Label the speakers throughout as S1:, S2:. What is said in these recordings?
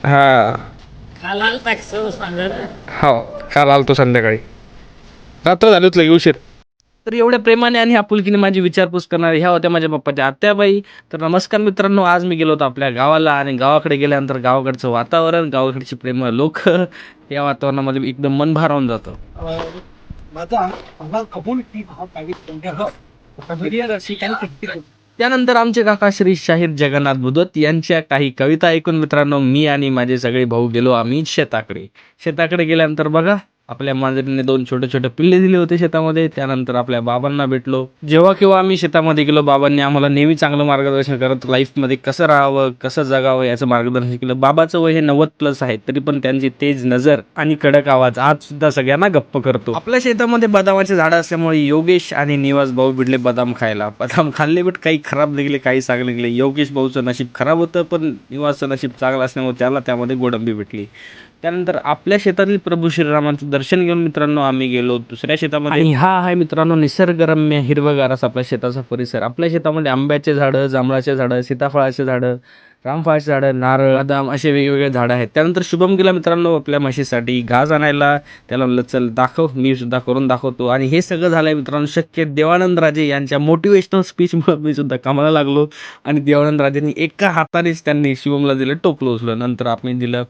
S1: हा हो, काल आलतो संध्याकाळी. रात्र झाली होती लगे उशीर. तर एवढ्या प्रेमाने आणि आपुलकीने माझी विचारपूस करणारे ह्या होत्या माझ्या पप्पाच्या आत्याबाई. तर नमस्कार मित्रांनो, आज मी गेलो होतो आपल्या गावाला आणि गावाकडे गेल्यानंतर गावाकडचं वातावरण, गावाकडची प्रेमळ लोक या वातावरणामध्ये एकदम मन भारावून जातं. त्यानंतर आमचे काका श्री शाहीर जगन्नाथ बुधवत यांच्या काही कविता ऐकून मित्रांनो मी आणि माझे सगळे भाऊ गेलो आम्ही शेताकडे. शेताकडे गेल्यानंतर बघा आपल्या मांजरीने 2 छोटे-छोटे पिल्ले दिले होते शेतामध्ये. त्यानंतर आपल्या बाबांना भेटलो. जेव्हा केव्हा आम्ही शेतामध्ये गेलो बाबांनी आम्हाला नेहमी चांगलं मार्गदर्शन करत लाईफमध्ये कसं राहावं, कसं जगावं याचं मार्गदर्शन केलं. बाबाचं वय हे 90+ आहे. तरी पण त्यांची तेज नजर आणि कडक आवाज आजसुद्धा सगळ्यांना गप्प करतो. आपल्या शेतामध्ये बदामाचे झाडं असल्यामुळे योगेश आणि निवास भाऊ भिडले बदाम खायला. बदाम खाल्ले बट काही खराब निघाले, काही चांगले निघाले. योगेश भाऊचं नशीब खराब होतं, पण निवासचं नशीब चांगलं असल्यामुळे त्याला त्यामध्ये गोडंबी भेटली. त्यानंतर आपल्या शेतातील प्रभू श्रीरामांचं दर्शन घेऊन मित्रांनो आम्ही गेलो दुसऱ्या शेतामध्ये. आणि हा आहे मित्रांनो निसर्गरम्य हिरवगार असा आपल्या शेताचा परिसर. आपल्या शेतामध्ये आंब्याचे झाडं, जांभळाचे झाडं, सीताफळाचे झाडं, रामफळाची झाडं, नारळ, बदाम असे वेगवेगळे झाडं आहेत. त्यानंतर शुभम गेला मित्रांनो आपल्या म्हशीसाठी घास आणायला. त्याला म्हणलं चल दाखव, मी सुद्धा करून दाखवतो. आणि हे सगळं झालंय मित्रांनो शक्य देवानंद राजे यांच्या मोटिवेशनल स्पीचमुळे मी सुद्धा कामाला लागलो. आणि देवानंद राजेंनी एका हातानेच त्यांनी शिवमला दिलं टोपलं उचलून. नंतर आपण दिलं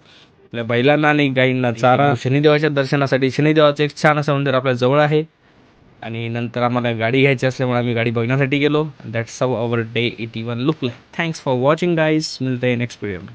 S1: आपल्या बैलांना आणि गाईंना चारा. शनिदेवाच्या दर्शनासाठी शनिदेवाचं एक छान असं मंदिर आपल्या जवळ आहे. आणि नंतर आम्हाला गाडी घ्यायची असल्यामुळे आम्ही गाडी बघण्यासाठी गेलो. That's how our day 81 look like. Thanks for watching guys. मिळतंय नेक्स्ट व्हिडिओ.